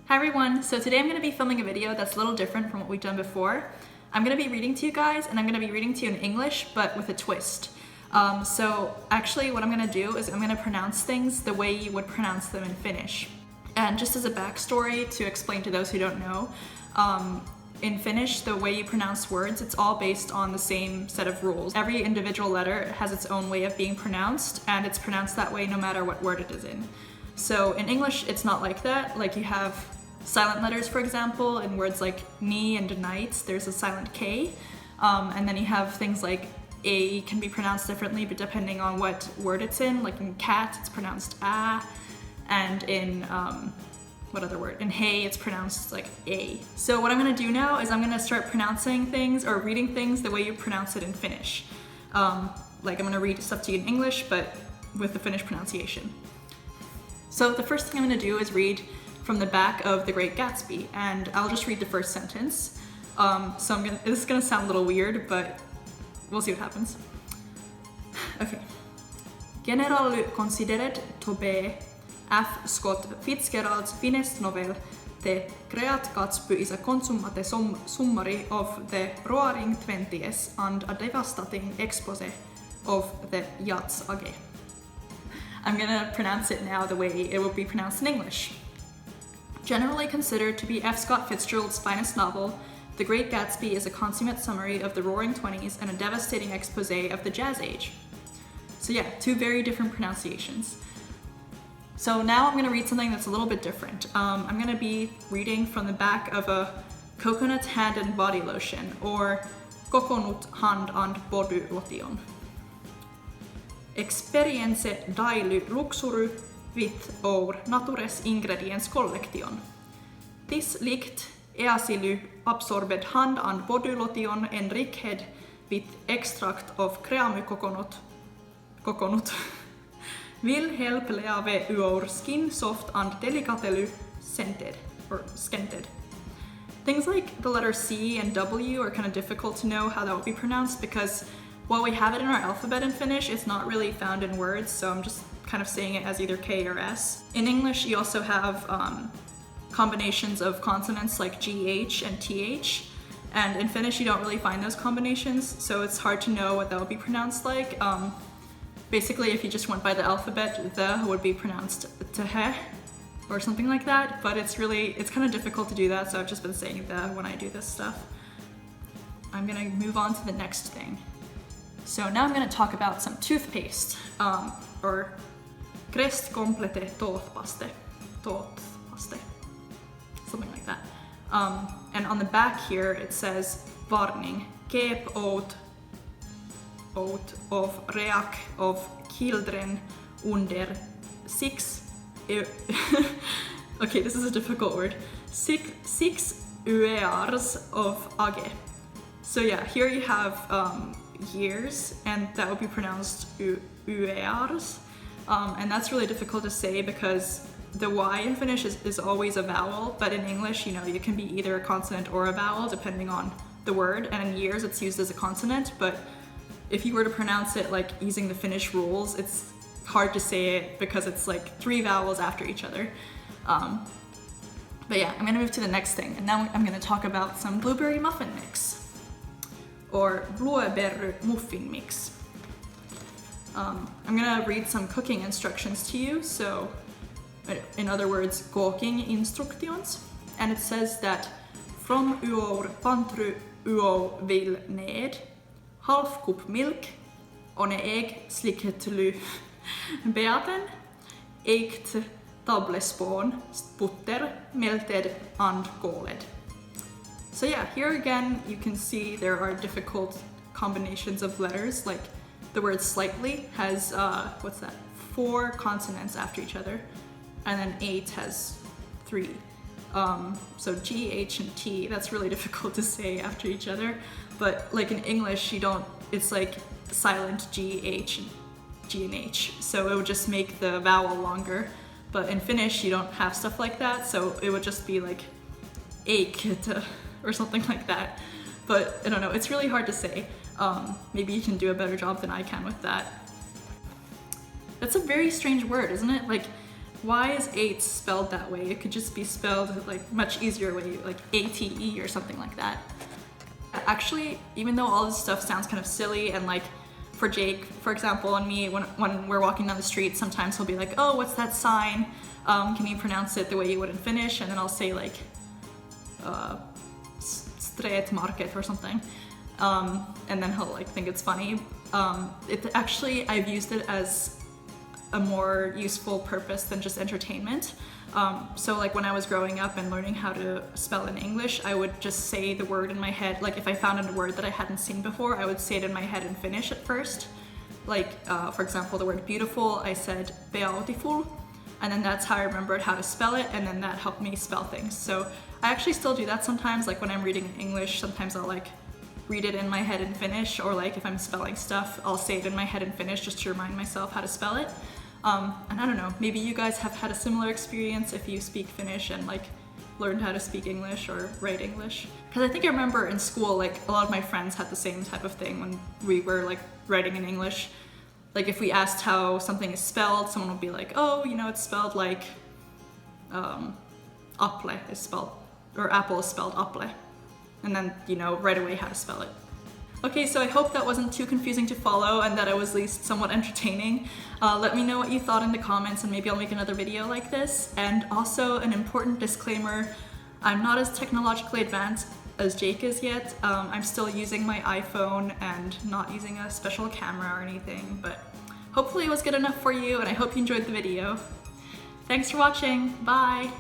Hi everyone, so today I'm going to be filming a video that's a little different from what we've done before. I'm going to be reading to you guys, and I'm going to be reading to you in English, but with a twist. So actually what I'm going to do is I'm going to pronounce things the way you would pronounce them in Finnish. And just as a backstory to explain to those who don't know, in Finnish, the way you pronounce words, it's all based on the same set of rules. Every individual letter has its own way of being pronounced, and it's pronounced that way no matter what word it is in. So in English, it's not like that. Like you have silent letters, for example, in words like ni and night, there's a silent K. And then you have things like A can be pronounced differently, but depending on what word it's in. Like in cat, it's pronounced a, and in, what other word? In hey, it's pronounced like a. So what I'm gonna do now is I'm gonna start pronouncing things or reading things the way you pronounce it in Finnish. Like I'm gonna read stuff to you in English, but with the Finnish pronunciation. So the first thing I'm gonna do is read from the back of The Great Gatsby, and I'll just read the first sentence. This is gonna sound a little weird, but we'll see what happens. Okay. Generally considered to be F. Scott Fitzgerald's finest novel, The Great Gatsby is a consummate summary of the roaring 20s and a devastating expose of the yachts age. I'm gonna pronounce it now the way it would be pronounced in English. Generally considered to be F. Scott Fitzgerald's finest novel, The Great Gatsby is a consummate summary of the Roaring Twenties and a devastating expose of the Jazz Age. So yeah, two very different pronunciations. So now I'm gonna read something that's a little bit different. I'm gonna be reading from the back of a coconut hand and body lotion, or coconut hand and body lotion. Experience daily luxury with our natures ingredients collection. This likt easily absorbed hand and body lotion enriched with extract of creamy coconut will help leave your skin soft and delicately scented. Things like the letter C and W are kind of difficult to know how that would be pronounced because while we have it in our alphabet in Finnish, it's not really found in words, so I'm just kind of saying it as either K or S. In English, you also have combinations of consonants like GH and TH, and in Finnish, you don't really find those combinations, so it's hard to know what that would be pronounced like. Basically, if you just went by the alphabet, the would be pronounced tehe, or something like that, but it's kind of difficult to do that, so I've just been saying the when I do this stuff. I'm gonna move on to the next thing. So now I'm gonna talk about some toothpaste, or crest complete toothpaste, something like that. And on the back here it says warning, keep out of reach of children under 6 okay, this is a difficult word, 6 years of age. So yeah, here you have years, and that would be pronounced years. And that's really difficult to say because the Y in Finnish is always a vowel, but in English, you know, it can be either a consonant or a vowel depending on the word, and in years it's used as a consonant, but if you were to pronounce it like using the Finnish rules, it's hard to say it because it's like 3 vowels after each other. But yeah, I'm gonna move to the next thing, and now I'm gonna talk about some blueberry muffin mix, or blueberry muffin mix. I'm gonna read some cooking instructions to you, so in other words, cooking instructions, and it says that from your pantry you will need half cup milk, on an egg slicked beaten, 8 tablespoon butter, melted and cooled. So yeah, here again you can see there are difficult combinations of letters, like the word slightly has, 4 consonants after each other, and then 8 has 3. So G, H, and T, that's really difficult to say after each other, but like in English it's like silent G, H, G, and H, so it would just make the vowel longer, but in Finnish you don't have stuff like that, so it would just be like eikit or something like that. But I don't know, it's really hard to say. Maybe you can do a better job than I can with that. That's a very strange word, isn't it? Like, why is 8 spelled that way? It could just be spelled like much easier way, like ATE or something like that. Actually, even though all this stuff sounds kind of silly, and like for Jake, for example, and me, when we're walking down the street, sometimes he'll be like, oh, what's that sign? Can you pronounce it the way you would in Finnish? And then I'll say like, street market or something. And then he'll like think it's funny. Actually, I've used it as a more useful purpose than just entertainment. So like when I was growing up and learning how to spell in English, I would just say the word in my head. Like if I found a word that I hadn't seen before, I would say it in my head in Finnish at first. Like for example, the word beautiful, I said beautiful, and then that's how I remembered how to spell it, and then that helped me spell things. So I actually still do that sometimes, like when I'm reading in English, sometimes I'll like read it in my head in Finnish, or like if I'm spelling stuff, I'll say it in my head in Finnish just to remind myself how to spell it. And I don't know, maybe you guys have had a similar experience if you speak Finnish and like learned how to speak English or write English. Because I think I remember in school, like a lot of my friends had the same type of thing when we were like writing in English. Like if we asked how something is spelled, someone would be like, oh, you know, it's spelled like apple is spelled, or apple is spelled apple. And then, you know, right away how to spell it. Okay, so I hope that wasn't too confusing to follow and that it was at least somewhat entertaining. Let me know what you thought in the comments, and maybe I'll make another video like this. And also an important disclaimer, I'm not as technologically advanced as Jake is yet. I'm still using my iPhone and not using a special camera or anything, but hopefully it was good enough for you, and I hope you enjoyed the video. Thanks for watching, bye!